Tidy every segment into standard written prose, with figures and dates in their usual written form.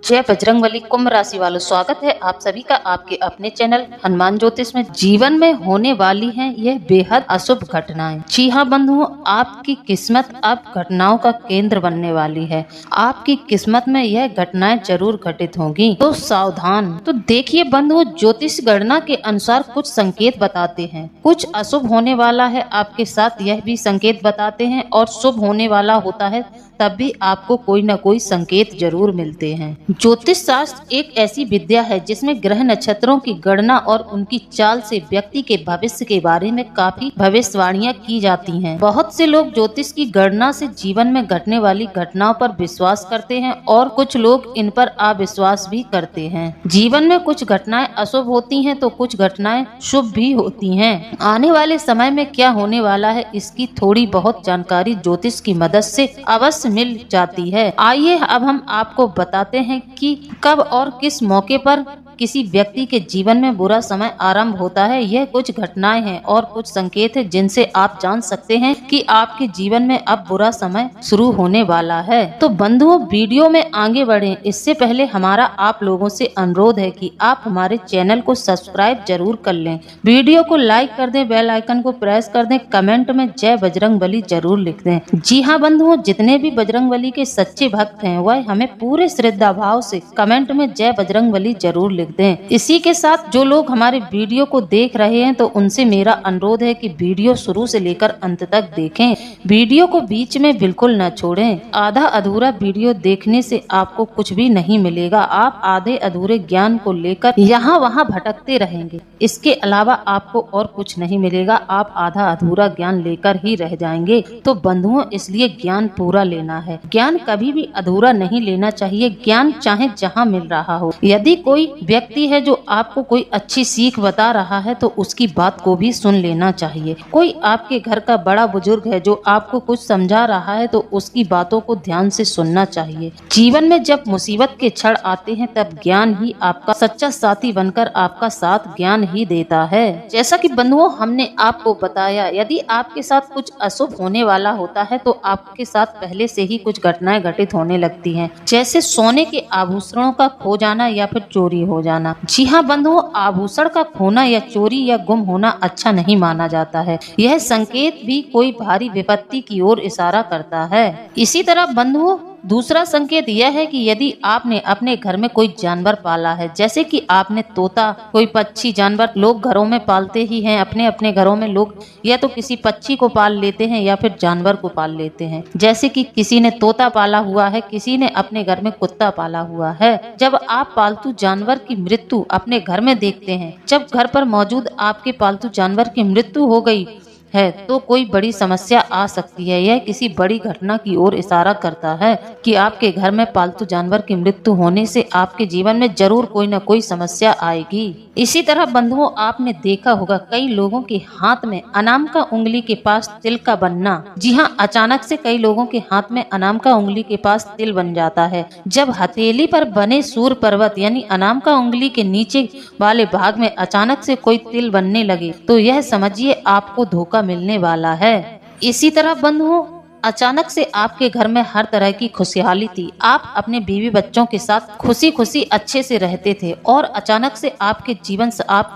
जय बजरंगबली। कुंभ राशि वालों, स्वागत है आप सभी का आपके अपने चैनल हनुमान ज्योतिष में। जीवन में होने वाली हैं यह बेहद अशुभ घटनाएं। जी हाँ बंधुओं, आपकी किस्मत अब घटनाओं का केंद्र बनने वाली है। आपकी किस्मत में यह घटनाएं जरूर घटित होंगी, तो सावधान। तो देखिए बंधुओं, ज्योतिष गणना के अनुसार कुछ संकेत बताते हैं। कुछ अशुभ होने वाला है आपके साथ, यह भी संकेत बताते हैं, और शुभ होने वाला होता है तब भी आपको कोई न कोई संकेत जरूर मिलते हैं। ज्योतिष शास्त्र एक ऐसी विद्या है जिसमें ग्रह नक्षत्रों की गणना और उनकी चाल से व्यक्ति के भविष्य के बारे में काफी भविष्यवाणियां की जाती हैं। बहुत से लोग ज्योतिष की गणना से जीवन में घटने वाली घटनाओं पर विश्वास करते हैं और कुछ लोग इन पर अविश्वास भी करते हैं। जीवन में कुछ घटनाएं अशुभ होती हैं तो कुछ घटनाएं शुभ भी होती हैं। आने वाले समय में क्या होने वाला है इसकी थोड़ी बहुत जानकारी ज्योतिष की मदद से अवश्य मिल जाती है। आइए अब हम आपको बताते हैं कि कब और किस मौके पर किसी व्यक्ति के जीवन में बुरा समय आरंभ होता है। यह कुछ घटनाएं हैं और कुछ संकेत हैं जिनसे आप जान सकते हैं कि आपके जीवन में अब बुरा समय शुरू होने वाला है। तो बंधुओं, वीडियो में आगे बढ़ें इससे पहले हमारा आप लोगों से अनुरोध है कि आप हमारे चैनल को सब्सक्राइब जरूर कर लें, वीडियो को लाइक कर दें, बेल आइकन को प्रेस कर दें, कमेंट में जय बजरंगबली जरूर लिख दें। जी हाँ बंधुओं, जितने भी बजरंगबली के सच्चे भक्त हैं वह हमें पूरे श्रद्धा भाव से कमेंट में जय बजरंगबली जरूर लिख दें। इसी के साथ जो लोग हमारे वीडियो को देख रहे हैं तो उनसे मेरा अनुरोध है कि वीडियो शुरू से लेकर अंत तक देखें, वीडियो को बीच में बिल्कुल न छोड़ें। आधा अधूरा वीडियो देखने से आपको कुछ भी नहीं मिलेगा, आप आधे अधूरे ज्ञान को लेकर यहाँ वहाँ भटकते रहेंगे। इसके अलावा आपको और कुछ नहीं मिलेगा, आप आधा अधूरा ज्ञान लेकर ही रह जाएंगे। तो बंधुओं, इसलिए ज्ञान पूरा लेना है। ज्ञान कभी भी अधूरा नहीं लेना चाहिए, ज्ञान चाहे जहाँ मिल रहा हो। यदि कोई व्यक्ति है जो आपको कोई अच्छी सीख बता रहा है तो उसकी बात को भी सुन लेना चाहिए। कोई आपके घर का बड़ा बुजुर्ग है जो आपको कुछ समझा रहा है तो उसकी बातों को ध्यान से सुनना चाहिए। जीवन में जब मुसीबत के क्षण आते हैं तब ज्ञान ही आपका सच्चा साथी बनकर आपका साथ ज्ञान ही देता है। जैसा कि बंधुओं हमने आपको बताया, यदि आपके साथ कुछ अशुभ होने वाला होता है तो आपके साथ पहले से ही कुछ घटनाएं घटित होने लगती हैं, जैसे सोने के आभूषणों का खो जाना या फिर चोरी हो जाना। जी हाँ बंधुओं, आभूषण का खोना या चोरी या गुम होना अच्छा नहीं माना जाता है। यह संकेत भी कोई भारी विपत्ति की ओर इशारा करता है। इसी तरह बंधुओं, दूसरा संकेत यह है कि यदि आपने अपने घर में कोई जानवर पाला है, जैसे कि आपने तोता, कोई पक्षी, जानवर लोग घरों में पालते ही हैं। अपने अपने घरों में लोग या तो किसी पक्षी को पाल लेते हैं या फिर जानवर को पाल लेते हैं। जैसे कि किसी ने तोता पाला हुआ है, किसी ने अपने घर में कुत्ता पाला हुआ है। जब आप पालतू जानवर की मृत्यु अपने घर में देखते हैं, जब घर पर मौजूद आपके पालतू जानवर की मृत्यु हो गई है तो कोई बड़ी समस्या आ सकती है। यह किसी बड़ी घटना की ओर इशारा करता है कि आपके घर में पालतू जानवर की मृत्यु होने से आपके जीवन में जरूर कोई न कोई समस्या आएगी। इसी तरह बंधुओं, आपने देखा होगा कई लोगों के हाथ में अनाम का उंगली के पास तिल का बनना। जी हाँ, अचानक से कई लोगों के हाथ में अनाम का उंगली के पास तिल बन जाता है। जब हथेली पर बने सूर्य पर्वत यानी अनाम का उंगली के नीचे वाले भाग में अचानक से कोई तिल बनने लगे तो यह समझिए आपको धोखा मिलने वाला है। इसी तरह बंधुओं, अचानक से आपके घर में हर तरह की खुशहाली थी, आप अपने बीवी बच्चों के साथ खुशी खुशी अच्छे से रहते थे और अचानक से आपके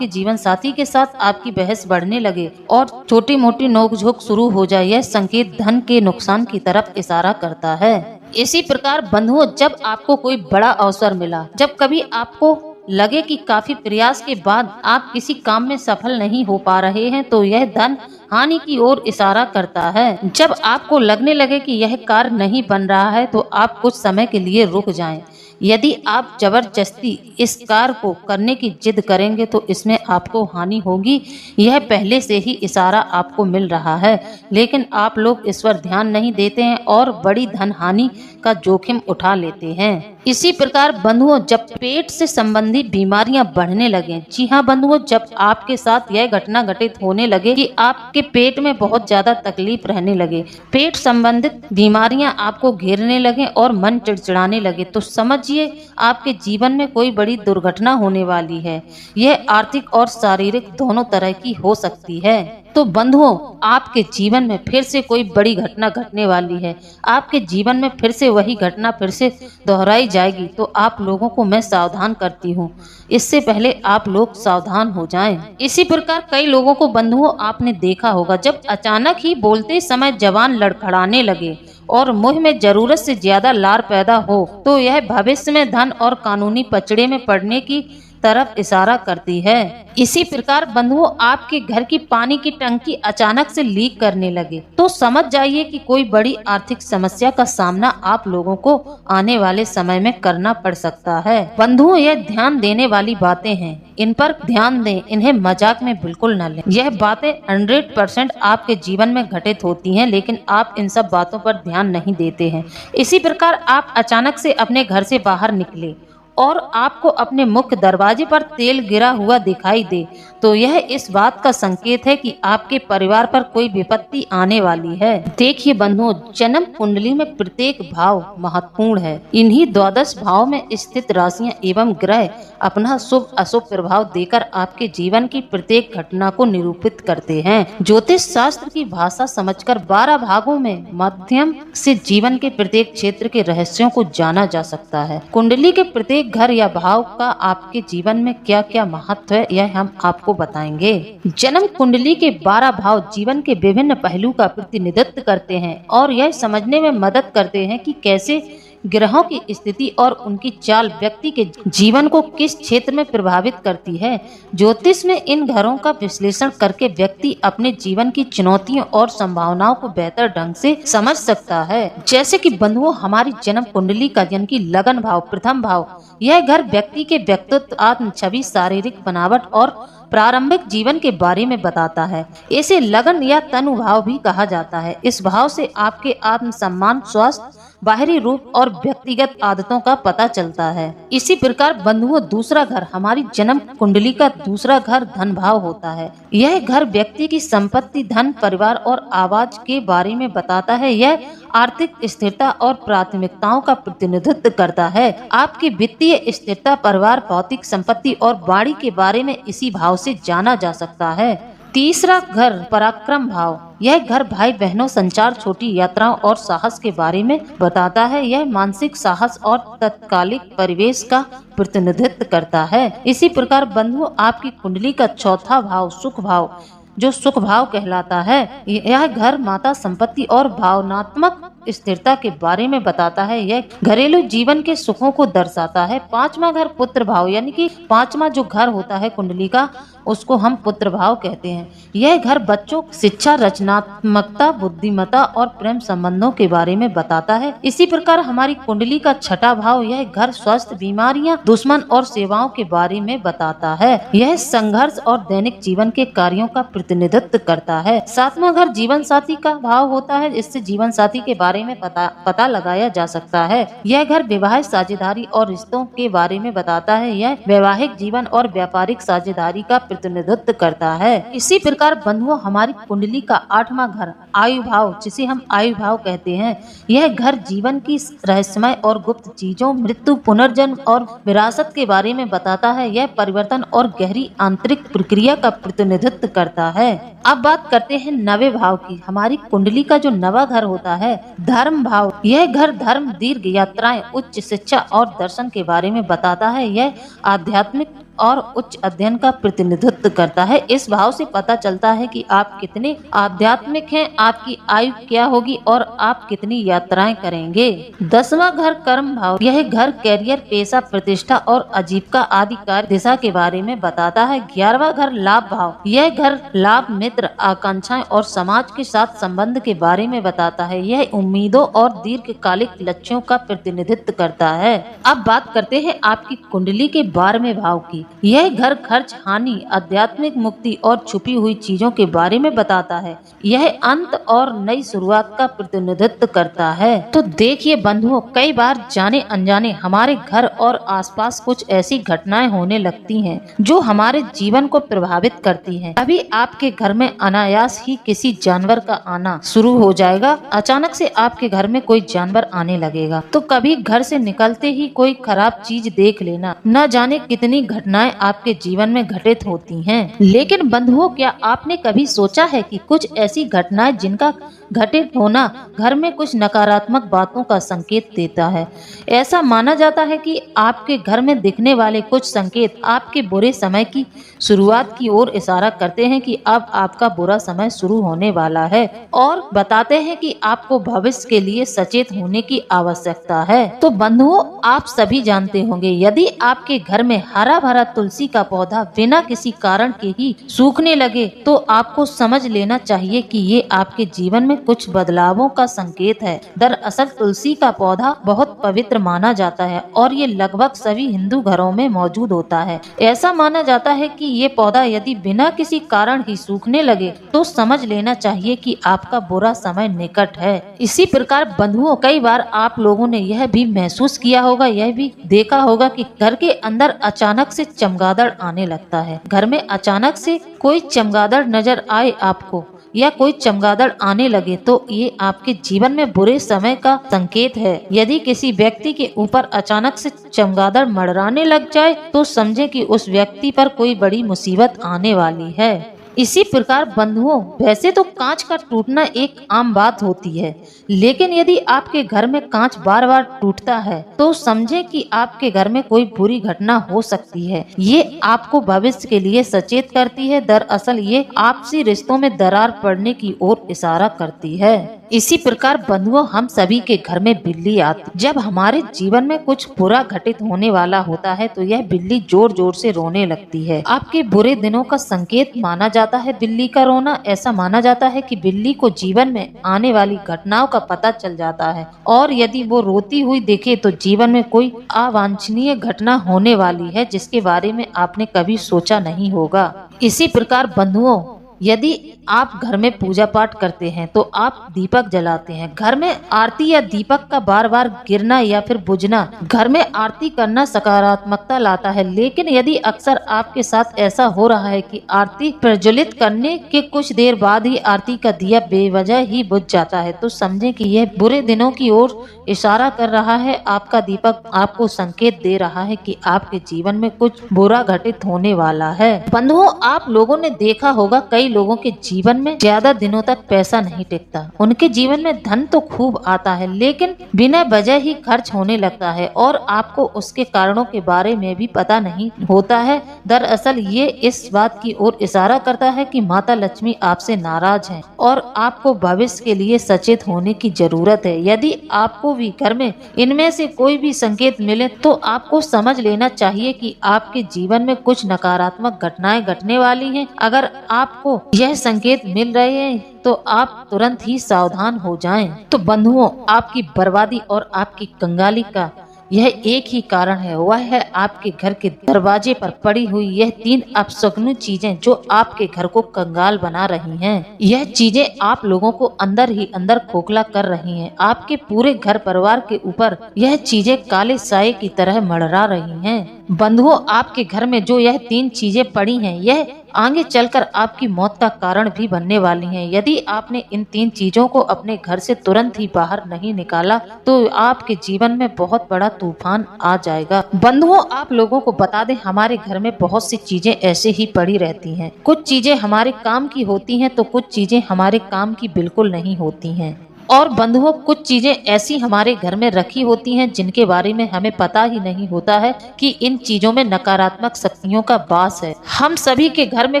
जीवन साथी के साथ आपकी बहस बढ़ने लगे और छोटी मोटी नोकझोंक शुरू हो जाए। यह संकेत धन के नुकसान की तरफ इशारा करता है। इसी प्रकार बंधुओं, जब आपको कोई बड़ा अवसर मिला, जब कभी आपको लगे कि काफी प्रयास के बाद आप किसी काम में सफल नहीं हो पा रहे हैं तो यह धन हानि की ओर इशारा करता है। जब आपको लगने लगे कि यह कार्य नहीं बन रहा है तो आप कुछ समय के लिए रुक जाएं। यदि आप जबरदस्ती इस कार्य को करने की जिद करेंगे तो इसमें आपको हानि होगी। यह पहले से ही इशारा आपको मिल रहा है, लेकिन आप लोग इस पर ध्यान नहीं देते हैं और बड़ी धन हानि का जोखिम उठा लेते हैं। इसी प्रकार बंधुओं, जब पेट से संबंधित बीमारियां बढ़ने लगे, जी हाँ बंधुओं, जब आपके साथ यह घटना घटित होने लगे कि आपके पेट में बहुत ज्यादा तकलीफ रहने लगे, पेट संबंधित बीमारियां आपको घेरने लगे और मन चिड़चिड़ाने लगे, तो समझिए आपके जीवन में कोई बड़ी दुर्घटना होने वाली है। यह आर्थिक और शारीरिक दोनों तरह की हो सकती है। तो बंधुओं, आपके जीवन में फिर से कोई बड़ी घटना घटने वाली है। आपके जीवन में फिर से वही घटना फिर से दोहराई जाएगी। तो आप लोगों को मैं सावधान करती हूँ, इससे पहले आप लोग सावधान हो जाएं। इसी प्रकार कई लोगों को बंधुओं आपने देखा होगा, जब अचानक ही बोलते समय जबान लड़खड़ाने लगे और मुंह में जरूरत से ज्यादा लार पैदा हो, तो यह भविष्य में धन और कानूनी पचड़े में पड़ने की तरफ इशारा करती है। इसी प्रकार बंधुओं, आपके घर की पानी की टंकी अचानक से लीक करने लगे तो समझ जाइए कि कोई बड़ी आर्थिक समस्या का सामना आप लोगों को आने वाले समय में करना पड़ सकता है। बंधुओं, यह ध्यान देने वाली बातें हैं, इन पर ध्यान दें, इन्हें मजाक में बिल्कुल न लें। यह बातें 100% आपके जीवन में घटित होती हैं, लेकिन आप इन सब बातों पर ध्यान नहीं देते हैं। इसी प्रकार आप अचानक से अपने घर से बाहर निकले और आपको अपने मुख्य दरवाजे पर तेल गिरा हुआ दिखाई दे, तो यह इस बात का संकेत है कि आपके परिवार पर कोई विपत्ति आने वाली है। देखिए बंधुओं, जन्म कुंडली में प्रत्येक भाव महत्वपूर्ण है। इन्हीं द्वादश भाव में स्थित राशियां एवं ग्रह अपना शुभ अशुभ प्रभाव देकर आपके जीवन की प्रत्येक घटना को निरूपित करते हैं। ज्योतिष शास्त्र की भाषा समझकर 12 भागों में माध्यम से जीवन के प्रत्येक क्षेत्र के रहस्यों को जाना जा सकता है। कुंडली के प्रत्येक घर या भाव का आपके जीवन में क्या क्या महत्व है, यह हम आपको बताएंगे। जन्म कुंडली के 12 भाव जीवन के विभिन्न पहलू का प्रतिनिधित्व करते हैं और यह समझने में मदद करते हैं कि कैसे ग्रहों की स्थिति और उनकी चाल व्यक्ति के जीवन को किस क्षेत्र में प्रभावित करती है। ज्योतिष में इन घरों का विश्लेषण करके व्यक्ति अपने जीवन की चुनौतियों और संभावनाओं को बेहतर ढंग से समझ सकता है। जैसे कि बंधुओं, हमारी जन्म कुंडली का यानी कि लगन भाव, प्रथम भाव, यह घर व्यक्ति के व्यक्तित्व, आत्म छवि, शारीरिक बनावट और प्रारंभिक जीवन के बारे में बताता है। इसे लगन या तनु भाव भी कहा जाता है। इस भाव से आपके आत्म सम्मान, स्वास्थ्य, बाहरी रूप और व्यक्तिगत आदतों का पता चलता है। इसी प्रकार बंधुओं, दूसरा घर, हमारी जन्म कुंडली का दूसरा घर धन भाव होता है। यह घर व्यक्ति की संपत्ति, धन, परिवार और आवाज के बारे में बताता है। यह आर्थिक स्थिरता और प्राथमिकताओं का प्रतिनिधित्व करता है। आपकी वित्तीय स्थिरता, परिवार, भौतिक संपत्ति और वाणी के बारे में इसी भाव से जाना जा सकता है। तीसरा घर पराक्रम भाव, यह घर भाई बहनों, संचार, छोटी यात्राओं और साहस के बारे में बताता है। यह मानसिक साहस और तत्कालिक परिवेश का प्रतिनिधित्व करता है। इसी प्रकार बंधुओं, आपकी कुंडली का चौथा भाव सुख भाव, जो सुख भाव कहलाता है, यह घर माता, संपत्ति और भावनात्मक स्थिरता के बारे में बताता है। यह घरेलू जीवन के सुखों को दर्शाता है। पांचवा घर पुत्र भाव, यानी कि पांचवा जो घर होता है कुंडली का, उसको हम पुत्र भाव कहते हैं। यह घर बच्चों, शिक्षा, रचनात्मकता, बुद्धिमत्ता और प्रेम संबंधों के बारे में बताता है। इसी प्रकार हमारी कुंडली का छठा भाव, यह घर स्वास्थ्य, बीमारियां, दुश्मन और सेवाओं के बारे में बताता है। यह संघर्ष और दैनिक जीवन के कार्यों का प्रतिनिधित्व करता है। सातवां घर जीवन साथी का भाव होता है। इससे जीवन साथी के बारे में पता लगाया जा सकता है। यह घर विवाह, साझेदारी और रिश्तों के बारे में बताता है। यह वैवाहिक जीवन और व्यापारिक साझेदारी का प्रतिनिधित्व करता है। इसी प्रकार बंधुओं, हमारी कुंडली का आठवां घर आयु भाव, जिसे हम आयु भाव कहते हैं, यह घर जीवन की रहस्यमय और गुप्त चीजों, मृत्यु, पुनर्जन्म और विरासत के बारे में बताता है। यह परिवर्तन और गहरी आंतरिक प्रक्रिया का प्रतिनिधित्व करता है। अब बात करते हैं नवे भाव की। हमारी कुंडली का जो नवा घर होता है धर्म भाव, यह घर धर्म, दीर्घ यात्राएं, उच्च शिक्षा और दर्शन के बारे में बताता है। यह आध्यात्मिक और उच्च अध्ययन का प्रतिनिधित्व करता है। इस भाव से पता चलता है कि आप कितने आध्यात्मिक हैं, आपकी आयु क्या होगी और आप कितनी यात्राएं करेंगे। दसवां घर कर्म भाव, यह घर कैरियर, पेशा, प्रतिष्ठा और आजीविका आदि कार्य दिशा के बारे में बताता है। 11वां घर लाभ भाव, यह घर लाभ, मित्र, आकांक्षाएं और समाज के साथ संबंध के बारे में बताता है। यह उम्मीदों और दीर्घकालिक लक्ष्यों का प्रतिनिधित्व करता है। अब बात करते हैं आपकी कुंडली के 12वें भाव की। यह घर खर्च, हानि, आध्यात्मिक मुक्ति और छुपी हुई चीजों के बारे में बताता है। यह अंत और नई शुरुआत का प्रतिनिधित्व करता है। तो देखिए बंधुओं, कई बार जाने अनजाने हमारे घर और आसपास कुछ ऐसी घटनाएं होने लगती हैं जो हमारे जीवन को प्रभावित करती हैं। अभी आपके घर में अनायास ही किसी जानवर का आना शुरू हो जाएगा। अचानक से आपके घर में कोई जानवर आने लगेगा। तो कभी घर से निकलते ही कोई खराब चीज देख लेना, न जाने कितनी घटनाएं घटनाएं आपके जीवन में घटित होती हैं। लेकिन बंधुओं, क्या आपने कभी सोचा है कि कुछ ऐसी घटनाएं जिनका घटित होना घर में कुछ नकारात्मक बातों का संकेत देता है। ऐसा माना जाता है कि आपके घर में दिखने वाले कुछ संकेत आपके बुरे समय की शुरुआत की ओर इशारा करते हैं कि अब आपका बुरा समय शुरू होने वाला है और बताते हैं कि आपको भविष्य के लिए सचेत होने की आवश्यकता है। तो बंधुओं, आप सभी जानते होंगे, यदि आपके घर में हरा भरा तुलसी का पौधा बिना किसी कारण के ही सूखने लगे तो आपको समझ लेना चाहिए कि ये आपके जीवन में कुछ बदलावों का संकेत है। दरअसल तुलसी का पौधा बहुत पवित्र माना जाता है और ये लगभग सभी हिंदू घरों में मौजूद होता है। ऐसा माना जाता है कि ये पौधा यदि बिना किसी कारण ही सूखने लगे तो समझ लेना चाहिए कि आपका बुरा समय निकट है। इसी प्रकार बंधुओं, कई बार आप लोगों ने यह भी महसूस किया होगा, यह भी देखा होगा कि घर के अंदर अचानक से चमगादड़ आने लगता है। घर में अचानक से कोई चमगादड़ नजर आए आपको या कोई चमगादड़ आने लगे तो ये आपके जीवन में बुरे समय का संकेत है। यदि किसी व्यक्ति के ऊपर अचानक से चमगादड़ मंडराने लग जाए तो समझें कि उस व्यक्ति पर कोई बड़ी मुसीबत आने वाली है। इसी प्रकार बंधुओं, वैसे तो कांच का टूटना एक आम बात होती है, लेकिन यदि आपके घर में कांच बार बार टूटता है तो समझें कि आपके घर में कोई बुरी घटना हो सकती है। ये आपको भविष्य के लिए सचेत करती है। दरअसल ये आपसी रिश्तों में दरार पड़ने की ओर इशारा करती है। इसी प्रकार बंधुओं, हम सभी के घर में बिल्ली आती। जब हमारे जीवन में कुछ बुरा घटित होने वाला होता है तो यह बिल्ली जोर जोर से रोने लगती है। आपके बुरे दिनों का संकेत माना जाता है बिल्ली का रोना। ऐसा माना जाता है कि बिल्ली को जीवन में आने वाली घटनाओं का पता चल जाता है और यदि वो रोती हुई दिखे तो जीवन में कोई अवांछनीय घटना होने वाली है जिसके बारे में आपने कभी सोचा नहीं होगा। इसी प्रकार बंधुओं, यदि आप घर में पूजा पाठ करते हैं तो आप दीपक जलाते हैं। घर में आरती या दीपक का बार बार गिरना या फिर बुझना घर में आरती करना सकारात्मकता लाता है। लेकिन यदि अक्सर आपके साथ ऐसा हो रहा है कि आरती प्रज्वलित करने के कुछ देर बाद ही आरती का दिया बेवजह ही बुझ जाता है तो समझें कि यह बुरे दिनों की ओर इशारा कर रहा है। आपका दीपक आपको संकेत दे रहा है कि आपके जीवन में कुछ बुरा घटित होने वाला है। बंधुओं, आप लोगों ने देखा होगा, कई लोगों के जीवन में ज्यादा दिनों तक पैसा नहीं टिकता। उनके जीवन में धन तो खूब आता है लेकिन बिना वजह ही खर्च होने लगता है और आपको उसके कारणों के बारे में भी पता नहीं होता है। दरअसल ये इस बात की ओर इशारा करता है कि माता लक्ष्मी आपसे नाराज हैं और आपको भविष्य के लिए सचेत होने की जरूरत है। यदि आपको भी घर में इनमें से कोई भी संकेत मिले तो आपको समझ लेना चाहिए कि आपके जीवन में कुछ नकारात्मक घटनाएं घटने वाली हैं। अगर आपको यह संकेत मिल रहे हैं तो आप तुरंत ही सावधान हो जाएं। तो बंधुओं, आपकी बर्बादी और आपकी कंगाली का यह एक ही कारण है, वह है आपके घर के दरवाजे पर पड़ी हुई यह 3 अपशकुनी चीजें जो आपके घर को कंगाल बना रही हैं। यह चीजें आप लोगों को अंदर ही अंदर खोखला कर रही हैं। आपके पूरे घर परिवार के ऊपर यह चीजें काले साए की तरह मंडरा रही हैं। बंधुओं, आपके घर में जो यह 3 चीजें पड़ी हैं, यह आगे चलकर आपकी मौत का कारण भी बनने वाली हैं। यदि आपने इन 3 चीजों को अपने घर से तुरंत ही बाहर नहीं निकाला तो आपके जीवन में बहुत बड़ा तूफान आ जाएगा। बंधुओं, आप लोगों को बता दें, हमारे घर में बहुत सी चीजें ऐसे ही पड़ी रहती हैं। कुछ चीजें हमारे काम की होती हैं तो कुछ चीजें हमारे काम की बिल्कुल नहीं होती हैं। और बंधुओं, कुछ चीजें ऐसी हमारे घर में रखी होती हैं जिनके बारे में हमें पता ही नहीं होता है कि इन चीजों में नकारात्मक शक्तियों का वास है। हम सभी के घर में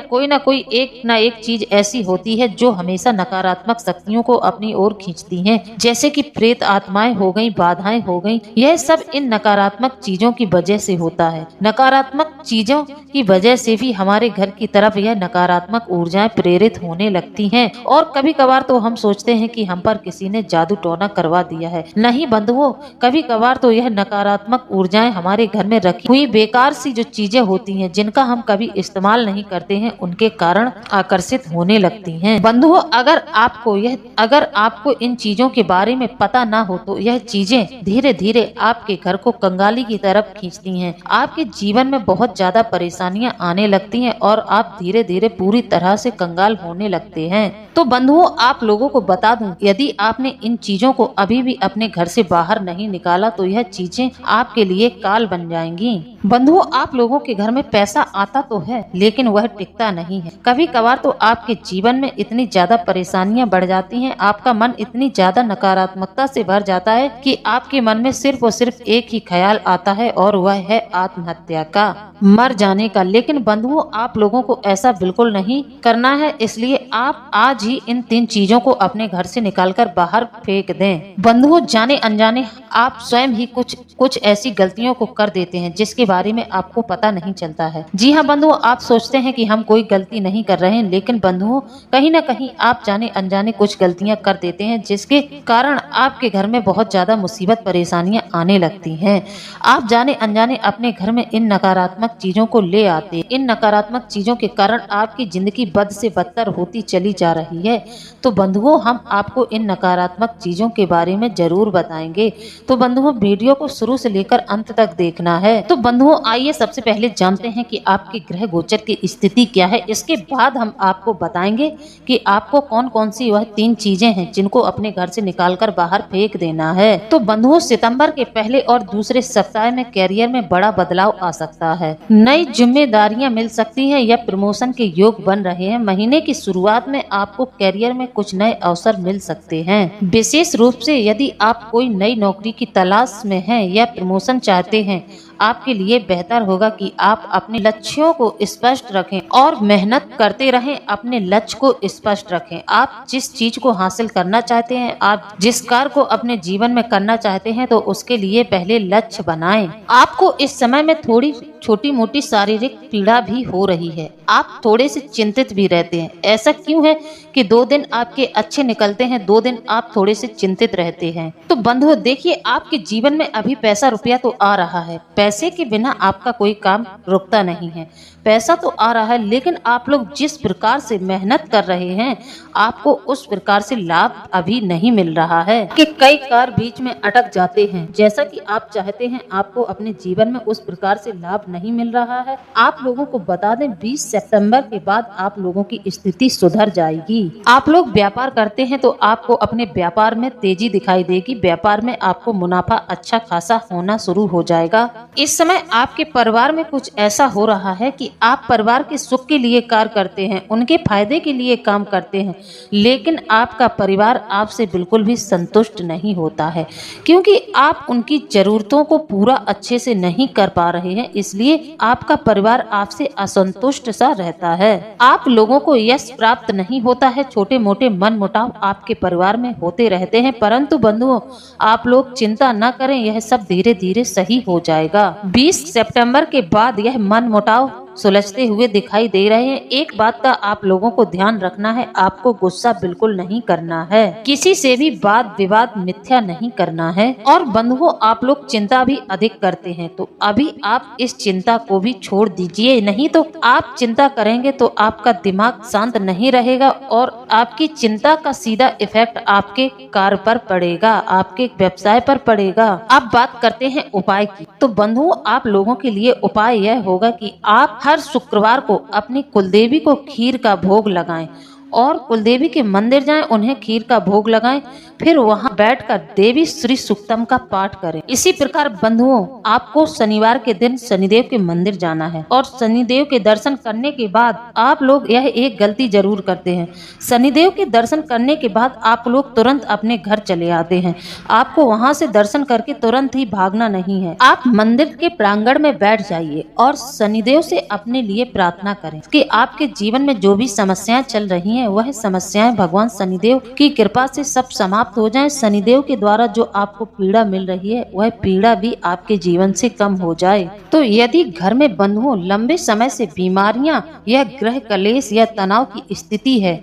कोई ना कोई एक ना एक चीज ऐसी होती है जो हमेशा नकारात्मक शक्तियों को अपनी ओर खींचती हैं, जैसे कि प्रेत आत्माएं हो गई, बाधाएं हो गई। यह सब इन नकारात्मक चीजों की वजह से होता है। नकारात्मक चीजों की वजह से भी हमारे घर की तरफ यह नकारात्मक ऊर्जाएं प्रेरित होने लगती हैं और कभी कभार तो हम सोचते हैं कि हम पर किसी ने जादू टोना करवा दिया है। नहीं बंधुओं, कभी कभार तो यह नकारात्मक ऊर्जाएं हमारे घर में रखी हुई बेकार सी जो चीजें होती हैं जिनका हम कभी इस्तेमाल नहीं करते हैं, उनके कारण आकर्षित होने लगती हैं। बंधुओं, अगर आपको इन चीजों के बारे में पता ना हो तो यह चीजें धीरे धीरे आपके घर को कंगाली की तरफ खींचती हैं। आपके जीवन में बहुत ज्यादा परेशानियां आने लगती हैं और आप धीरे धीरे पूरी तरह से कंगाल होने लगते हैं। तो बंधुओं, आप लोगों को बता दूं, यदि आपने इन चीजों को अभी भी अपने घर से बाहर नहीं निकाला तो यह चीजें आपके लिए काल बन जाएंगी। बंधुओं, आप लोगों के घर में पैसा आता तो है लेकिन वह टिकता नहीं है। कभी कभार तो आपके जीवन में इतनी ज्यादा परेशानियां बढ़ जाती हैं, आपका मन इतनी ज्यादा नकारात्मकता से भर जाता है कि आपके मन में सिर्फ और सिर्फ एक ही ख्याल आता है और वह है आत्महत्या का, मर जाने का। लेकिन बंधुओं, आप लोगों को ऐसा बिल्कुल नहीं करना है, इसलिए आप आज ही इन 3 चीजों को अपने घर से निकालकर बाहर फेंक दें। बंधुओं, जाने अनजाने आप स्वयं ही कुछ ऐसी गलतियों को कर देते हैं जिसके बारे में आपको पता नहीं चलता है। जी हाँ बंधुओं, आप सोचते हैं कि हम कोई गलती नहीं कर रहे हैं, लेकिन बंधुओं कहीं न कहीं आप जाने अनजाने कुछ गलतियां कर देते हैं जिसके कारण आपके घर में बहुत ज्यादा मुसीबत परेशानियां आने लगती हैं। आप जाने अनजाने अपने घर में इन नकारात्मक चीजों को ले आते हैं। इन नकारात्मक चीजों के कारण आपकी जिंदगी बद से बदतर होती चली जा रही है। तो बंधुओं, हम आपको इन नकारात्मक चीजों के बारे में जरूर बताएंगे। तो बंधुओं, वीडियो को शुरू से लेकर अंत तक देखना है। तो बंधुओं, आइए सबसे पहले जानते हैं कि आपके ग्रह गोचर की स्थिति क्या है। इसके बाद हम आपको बताएंगे कि आपको कौन कौन सी वह 3 चीजें हैं जिनको अपने घर से निकालकर बाहर फेंक देना है। तो बंधुओं, सितंबर के पहले और दूसरे सप्ताह में कैरियर में बड़ा बदलाव आ सकता है। नई जिम्मेदारियां मिल सकती हैं या प्रमोशन के योग बन रहे हैं। महीने की शुरुआत में आपको कैरियर में कुछ नए अवसर मिल सकते हैं। विशेष रूप से यदि आप कोई नई नौकरी की तलाश में हैं या प्रमोशन चाहते हैं, आपके लिए बेहतर होगा कि आप अपने लक्ष्यों को स्पष्ट रखें और मेहनत करते रहें। अपने लक्ष्य को स्पष्ट रखें। आप जिस चीज को हासिल करना चाहते हैं, आप जिस कार्य को अपने जीवन में करना चाहते हैं, तो उसके लिए पहले लक्ष्य बनाएं। आपको इस समय में थोड़ी छोटी मोटी शारीरिक पीड़ा भी हो रही है। आप थोड़े से चिंतित भी रहते हैं। ऐसा क्यों है कि 2 दिन आपके अच्छे निकलते हैं, 2 दिन आप थोड़े से चिंतित रहते हैं। तो बंधुओं देखिए, आपके जीवन में अभी पैसा रुपया तो आ रहा है। पैसे के बिना आपका कोई काम रुकता नहीं है। पैसा तो आ रहा है, लेकिन आप लोग जिस प्रकार से मेहनत कर रहे हैं, आपको उस प्रकार से लाभ अभी नहीं मिल रहा है कि कई कार्य बीच में अटक जाते हैं। जैसा कि आप चाहते हैं, आपको अपने जीवन में उस प्रकार से लाभ नहीं मिल रहा है। आप लोगों को बता दें, 20 सितंबर के बाद आप लोगों की स्थिति सुधर जाएगी। आप लोग व्यापार करते हैं तो आपको अपने व्यापार में तेजी दिखाई देगी। व्यापार में आपको मुनाफा अच्छा खासा होना शुरू हो जाएगा। इस समय आपके परिवार में कुछ ऐसा हो रहा है कि आप परिवार के सुख के लिए कार्य करते हैं, उनके फायदे के लिए काम करते हैं, लेकिन आपका परिवार आपसे बिल्कुल भी संतुष्ट नहीं होता है, क्योंकि आप उनकी जरूरतों को पूरा अच्छे से नहीं कर पा रहे हैं। इसलिए आपका परिवार आपसे असंतुष्ट सा रहता है। आप लोगों को यश प्राप्त नहीं होता है। छोटे मोटे मनमुटाव आपके परिवार में होते रहते हैं, परंतु बंधुओं, आप लोग चिंता न करें, यह सब धीरे धीरे सही हो जाएगा। 20 सितंबर के बाद यह मनमुटाव सुलझते हुए दिखाई दे रहे हैं। एक बात का आप लोगों को ध्यान रखना है, आपको गुस्सा बिल्कुल नहीं करना है, किसी से भी वाद विवाद मिथ्या नहीं करना है। और बंधुओं, आप लोग चिंता भी अधिक करते हैं, तो अभी आप इस चिंता को भी छोड़ दीजिए। नहीं तो आप चिंता करेंगे तो आपका दिमाग शांत नहीं रहेगा और आपकी चिंता का सीधा इफेक्ट आपके कार्य पर पड़ेगा, आपके व्यवसाय पर पड़ेगा। अब बात करते हैं उपाय की। तो बंधुओं, आप लोगों के लिए उपाय यह होगा कि आप हर शुक्रवार को अपनी कुलदेवी को खीर का भोग लगाएं और कुलदेवी के मंदिर जाएं, उन्हें खीर का भोग लगाएं, फिर वहां बैठकर देवी श्री सूक्तम का पाठ करें। इसी प्रकार बंधुओं, आपको शनिवार के दिन शनिदेव के मंदिर जाना है और शनिदेव के दर्शन करने के बाद आप लोग यह एक गलती जरूर करते हैं। शनिदेव के दर्शन करने के बाद आप लोग तुरंत अपने घर चले आते हैं। आपको वहां से दर्शन करके तुरंत ही भागना नहीं है। आप मंदिर के प्रांगण में बैठ जाइए और शनिदेव से अपने लिए प्रार्थना करें कि आपके जीवन में जो भी समस्याएं चल रही हैं, वह समस्याएं भगवान शनिदेव की कृपा से सब समाप्त हो जाएं। शनिदेव के द्वारा जो आपको पीड़ा मिल रही है, वह पीड़ा भी आपके जीवन से कम हो जाए। तो यदि घर में बंधुओं लंबे समय से बीमारियां या ग्रह कलेश या तनाव की स्थिति है,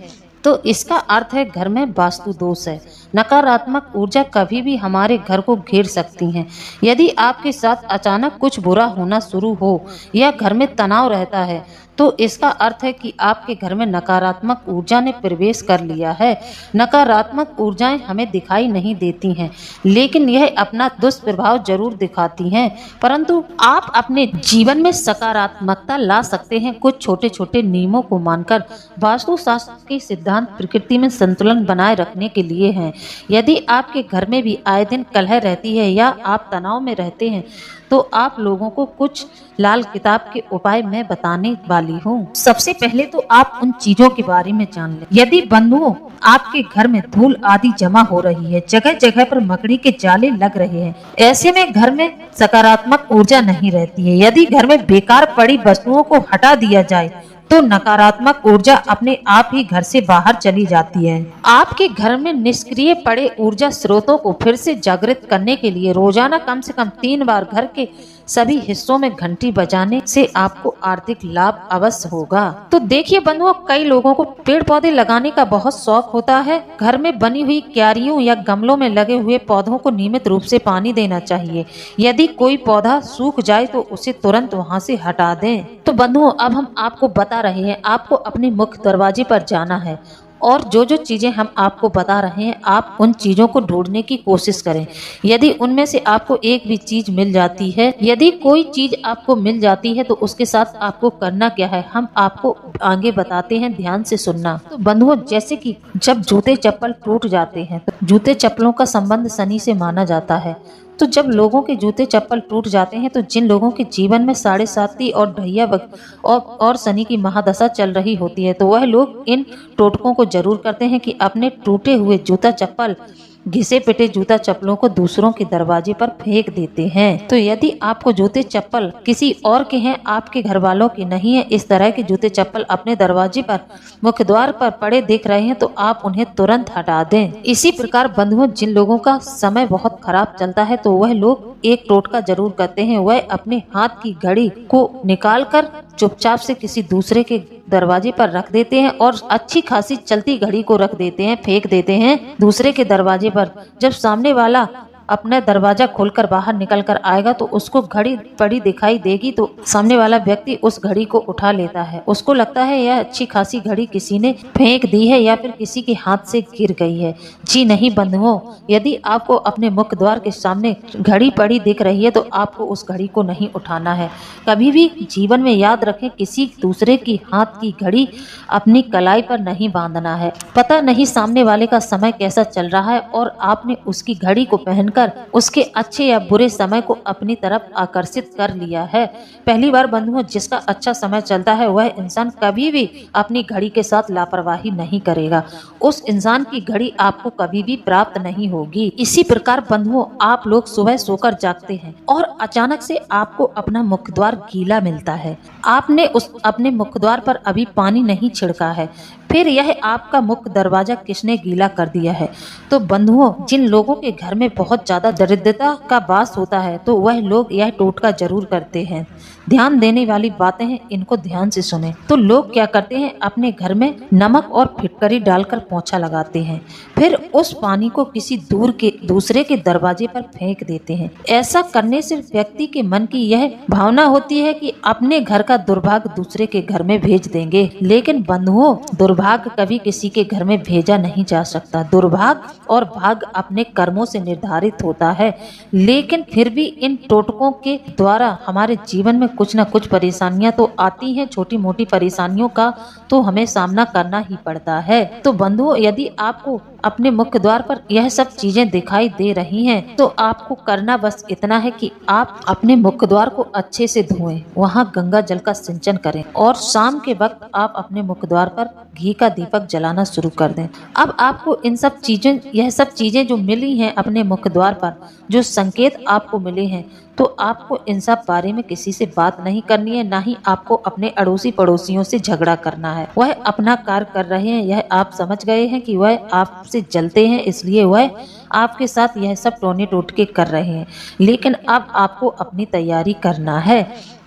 तो इसका अर्थ है घर में वास्तु दोष है। नकारात्मक ऊर्जा कभी भी हमारे घर को घेर सकती हैं। यदि आपके साथ अचानक कुछ बुरा होना शुरू हो या घर में तनाव रहता है, तो इसका अर्थ है कि आपके घर में नकारात्मक ऊर्जा ने प्रवेश कर लिया है। नकारात्मक ऊर्जाएं हमें दिखाई नहीं देती हैं, लेकिन यह अपना दुष्प्रभाव जरूर दिखाती हैं। परंतु आप अपने जीवन में सकारात्मकता ला सकते हैं कुछ छोटे छोटे नियमों को मानकर। वास्तुशास्त्र के सिद्धांत प्रकृति में संतुलन बनाए रखने के लिए हैं। यदि आपके घर में भी आए दिन कलह रहती है या आप तनाव में रहते हैं तो आप लोगों को कुछ लाल किताब के उपाय मैं बताने वाली हूँ। सबसे पहले तो आप उन चीजों के बारे में जान लें। यदि बंधुओं आपके घर में धूल आदि जमा हो रही है, जगह जगह पर मकड़ी के जाले लग रहे हैं, ऐसे में घर में सकारात्मक ऊर्जा नहीं रहती है। यदि घर में बेकार पड़ी वस्तुओं को हटा दिया जाए तो नकारात्मक ऊर्जा अपने आप ही घर से बाहर चली जाती है। आपके घर में निष्क्रिय पड़े ऊर्जा स्रोतों को फिर से जागृत करने के लिए रोजाना कम से कम 3 बार घर के सभी हिस्सों में घंटी बजाने से आपको आर्थिक लाभ अवश्य होगा। तो देखिए बंधुओं, कई लोगों को पेड़ पौधे लगाने का बहुत शौक होता है। घर में बनी हुई क्यारियों या गमलों में लगे हुए पौधों को नियमित रूप से पानी देना चाहिए। यदि कोई पौधा सूख जाए तो उसे तुरंत वहां से हटा दें। तो बंधुओं, अब हम आपको बता रहे हैं, आपको अपने मुख्य दरवाजे पर जाना है और जो जो चीजें हम आपको बता रहे हैं आप उन चीजों को ढूंढने की कोशिश करें। यदि उनमें से आपको एक भी चीज मिल जाती है, यदि कोई चीज आपको मिल जाती है तो उसके साथ आपको करना क्या है हम आपको आगे बताते हैं, ध्यान से सुनना। तो बंधुओं, जैसे कि जब जूते चप्पल टूट जाते हैं तो जूते चप्पलों का संबंध शनि से माना जाता है। तो जब लोगों के जूते चप्पल टूट जाते हैं तो जिन लोगों के जीवन में 7.5 और ढैया और शनि की महादशा चल रही होती है तो वह लोग इन टोटकों को जरूर करते हैं कि अपने टूटे हुए जूता चप्पल, घिसे पिटे जूता चप्पलों को दूसरों के दरवाजे पर फेंक देते हैं। तो यदि आपको जूते चप्पल किसी और के हैं, आपके घर वालों के नहीं है, इस तरह के जूते चप्पल अपने दरवाजे पर, मुख्य द्वार पर पड़े दिख रहे हैं तो आप उन्हें तुरंत हटा दें। इसी प्रकार बंधुओं, जिन लोगों का समय बहुत खराब चलता है तो वह लोग एक टोटका जरूर करते हैं। वह अपने हाथ की घड़ी को निकालकर चुपचाप से किसी दूसरे के दरवाजे पर रख देते हैं और अच्छी खासी चलती घड़ी को रख देते हैं, फेंक देते हैं दूसरे के दरवाजे पर। जब सामने वाला अपना दरवाजा खोलकर बाहर निकल कर आएगा तो उसको घड़ी पड़ी दिखाई देगी तो सामने वाला व्यक्ति उस घड़ी को उठा लेता है। उसको लगता है यह अच्छी खासी घड़ी किसी ने फेंक दी है या फिर किसी के हाथ से गिर गई है। जी नहीं बंधुओं, यदि आपको अपने मुख्य द्वार के सामने घड़ी पड़ी दिख रही है तो आपको उस घड़ी को नहीं उठाना है। कभी भी जीवन में याद रखें, किसी दूसरे की हाथ की घड़ी अपनी कलाई पर नहीं बांधना है। पता नहीं सामने वाले का समय कैसा चल रहा है और आपने उसकी घड़ी को पहनकर उसके अच्छे या बुरे समय को अपनी तरफ आकर्षित कर लिया है। पहली बार बंधुओं, जिसका अच्छा समय चलता है वह इंसान कभी भी अपनी घड़ी के साथ लापरवाही नहीं करेगा। उस इंसान की घड़ी आपको कभी भी प्राप्त नहीं होगी। इसी प्रकार बंधुओं, आप लोग सुबह सोकर जागते हैं और अचानक से आपको अपना मुख्य द्वार गीला मिलता है। आपने अपने मुख्य द्वार पर अभी पानी नहीं छिड़का है, फिर यह आपका मुख्य दरवाजा किसने गीला कर दिया है। तो बंधुओं, जिन लोगों के घर में बहुत ज्यादा दरिद्रता का वास होता है तो वह लोग यह टोटका जरूर करते हैं। ध्यान देने वाली बातें हैं, इनको ध्यान से सुने। तो लोग क्या करते हैं, अपने घर में नमक और फिटकरी डालकर पोंछा लगाते हैं, फिर उस पानी को किसी दूसरे के दरवाजे पर फेंक देते हैं। ऐसा करने से व्यक्ति के मन की यह भावना होती है कि अपने घर का दुर्भाग्य दूसरे के घर में भेज देंगे। लेकिन बंधुओं, दुर्भाग्य कभी किसी के घर में भेजा नहीं जा सकता। दुर्भाग्य और भाग्य अपने कर्मों से निर्धारित होता है, लेकिन फिर भी इन टोटकों के द्वारा हमारे जीवन में कुछ न कुछ परेशानियां तो आती हैं। छोटी मोटी परेशानियों का तो हमें सामना करना ही पड़ता है। तो बंधुओं, यदि आपको अपने मुख्य द्वार पर यह सब चीजें दिखाई दे रही हैं तो आपको करना बस इतना है कि आप अपने मुख्य द्वार को अच्छे से धोएं, वहां गंगा जल का सिंचन करें और शाम के वक्त आप अपने मुख्य द्वार पर घी का दीपक जलाना शुरू कर दें। अब आपको यह सब चीजें जो मिली हैं अपने मुख्य द्वार पर, जो संकेत आपको मिले हैं, तो आपको इन सब बारे में किसी से बात नहीं करनी है, ना ही आपको अपने अड़ोसी पड़ोसियों से झगड़ा करना है। वह अपना कार्य कर रहे हैं, यह आप समझ गए हैं कि वह आपसे जलते हैं, इसलिए वह आपके साथ यह सब टोने टोटके कर रहे हैं। लेकिन अब आपको अपनी तैयारी करना है।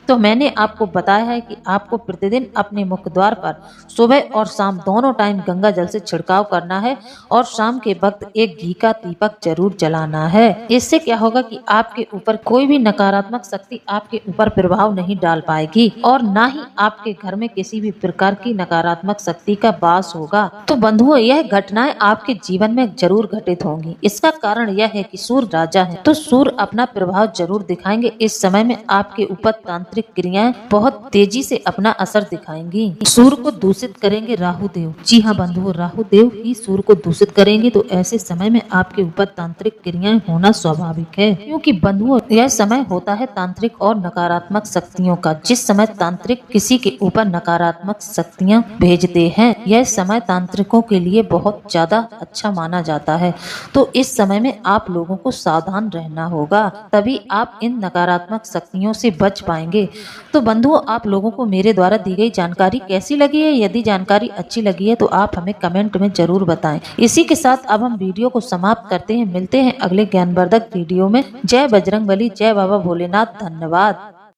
तो मैंने आपको बताया है कि आपको प्रतिदिन अपने मुख्य द्वार पर सुबह और शाम दोनों टाइम गंगा जल से छिड़काव करना है और शाम के वक्त एक घी का दीपक जरूर जलाना है। इससे क्या होगा कि आपके ऊपर कोई भी नकारात्मक शक्ति आपके ऊपर प्रभाव नहीं डाल पाएगी और ना ही आपके घर में किसी भी प्रकार की नकारात्मक शक्ति का वास होगा। तो बंधुओं, यह घटनाएं आपके जीवन में जरूर घटित होंगी। इसका कारण यह है कि सूर्य राजा है, तो सूर्य अपना प्रभाव जरूर दिखाएंगे। इस समय में आपके ऊपर तांत्रिक तांत्रिक क्रियाएं बहुत तेजी से अपना असर दिखाएंगी। सूर्य को दूषित करेंगे राहु देव। जी हाँ बंधुओं, राहु देव ही सूर्य को दूषित करेंगे, तो ऐसे समय में आपके ऊपर तांत्रिक क्रियाएं होना स्वाभाविक है, क्योंकि बंधुओं यह समय होता है तांत्रिक और नकारात्मक शक्तियों का। जिस समय तांत्रिक किसी के ऊपर नकारात्मक शक्तियां भेजते हैं, यह समय तांत्रिकों के लिए बहुत ज्यादा अच्छा माना जाता है। तो इस समय में आप लोगों को सावधान रहना होगा, तभी आप इन नकारात्मक शक्तियों से बच पाएंगे। तो बंधुओं, आप लोगों को मेरे द्वारा दी गई जानकारी कैसी लगी है? यदि जानकारी अच्छी लगी है तो आप हमें कमेंट में जरूर बताएं। इसी के साथ अब हम वीडियो को समाप्त करते हैं। मिलते हैं अगले ज्ञानवर्धक वीडियो में। जय बजरंगबली, जय बाबा भोलेनाथ, धन्यवाद।